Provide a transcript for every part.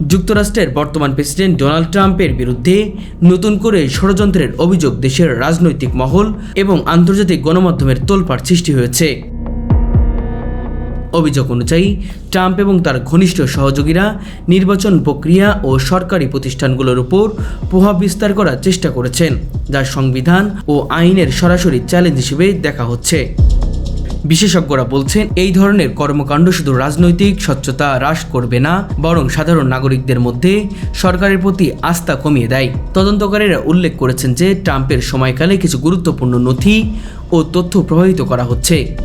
যুক্তরাষ্ট্রের বর্তমান president Donald ট্রাম্পের বিরুদ্ধে নতুন করে ষড়যন্ত্রের অভিযোগ দেশের রাজনৈতিক মহল এবং আন্তর্জাতিক গণমাধ্যমের তোলপাড় সৃষ্টি হয়েছে। অভিযোগ অনুযায়ী ট্রাম্প এবং তার ঘনিষ্ঠ সহযোগীরা নির্বাচন প্রক্রিয়া ও সরকারি প্রতিষ্ঠানগুলোর উপর প্রভাব বিস্তার করার চেষ্টা করেছেন, যা সংবিধান ও আইনের সরাসরি চ্যালেঞ্জ হিসেবে দেখা হচ্ছে। বিশেষজ্ঞরা বলছেন, এই ধরনের কর্মকাণ্ড শুধু রাজনৈতিক স্বচ্ছতা হ্রাস করবে না, বরং সাধারণ নাগরিকদের মধ্যে সরকারের প্রতি আস্থা কমিয়ে দেয়। তদন্তকারীরা উল্লেখ করেছেন যে ট্রাম্পের সময়কালে কিছু গুরুত্বপূর্ণ নথি ও তথ্য প্রভাবিত করা হচ্ছে।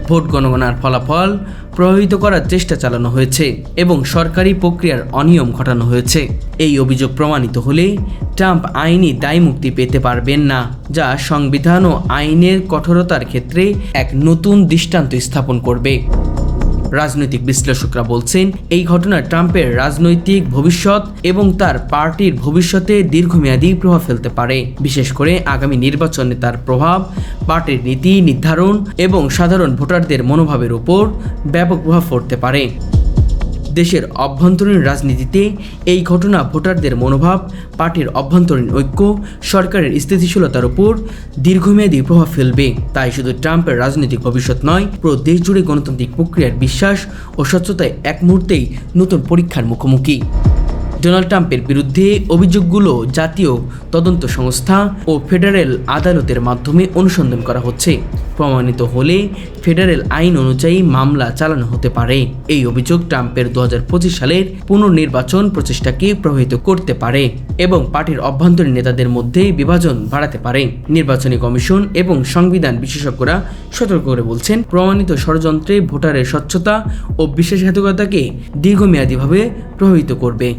ভোট গণনার ফলাফল প্রভাবিত করার চেষ্টা চালানো হয়েছে এবং সরকারি প্রক্রিয়ার অনিয়ম ঘটানো হয়েছে। এই অভিযোগ প্রমাণিত হলে ট্রাম্প আইনি দায়মুক্তি পেতে পারবেন না, যা সংবিধান ও আইনের কঠোরতার ক্ষেত্রে এক নতুন দৃষ্টান্ত স্থাপন করবে। রাজনৈতিক বিশ্লেষকরা বলছেন, এই ঘটনা ট্রাম্পের রাজনৈতিক ভবিষ্যৎ এবং তার পার্টির ভবিষ্যতে দীর্ঘমেয়াদী প্রভাব ফেলতে পারে। বিশেষ করে আগামী নির্বাচনে তার প্রভাব পার্টির নীতি নির্ধারণ এবং সাধারণ ভোটারদের মনোভাবের উপর ব্যাপক প্রভাব পড়তে পারে। দেশের অভ্যন্তরীণ রাজনীতিতে এই ঘটনা ভোটারদের মনোভাব, পার্টির অভ্যন্তরীণ ঐক্য, সরকারের স্থিতিশীলতার উপর দীর্ঘমেয়াদী প্রভাব ফেলবে। তাই শুধু ট্রাম্পের রাজনৈতিক ভবিষ্যৎ নয়, পুরো দেশ জুড়ে গণতান্ত্রিক প্রক্রিয়ার বিশ্বাস ও স্বচ্ছতায় এক মুহূর্তেই নতুন পরীক্ষার মুখোমুখি। ডোনাল্ড ট্রাম্পের বিরুদ্ধে অভিযোগগুলো জাতীয় তদন্ত সংস্থা ও ফেডারেল আদালতের মাধ্যমে অনুসন্ধান করা হচ্ছে। প্রমাণিত হলে ফেডারেল আইন অনুযায়ী মামলা চালানো হতে পারে। এই অভিযোগ ট্রাম্পের 2025 সালের পুনর্নির্বাচন প্রচেষ্টাকে প্রভাবিত করতে পারে এবং পার্টির অভ্যন্তরীণ নেতাদের মধ্যে বিভাজন বাড়াতে পারে। নির্বাচনী কমিশন এবং সংবিধান বিশেষজ্ঞরা সতর্ক করে বলছেন, প্রমাণিত ষড়যন্ত্রে ভোটারের স্বচ্ছতা ও বিশ্বাসঘাতকতাকে দীর্ঘমেয়াদীভাবে প্রভাবিত করবে।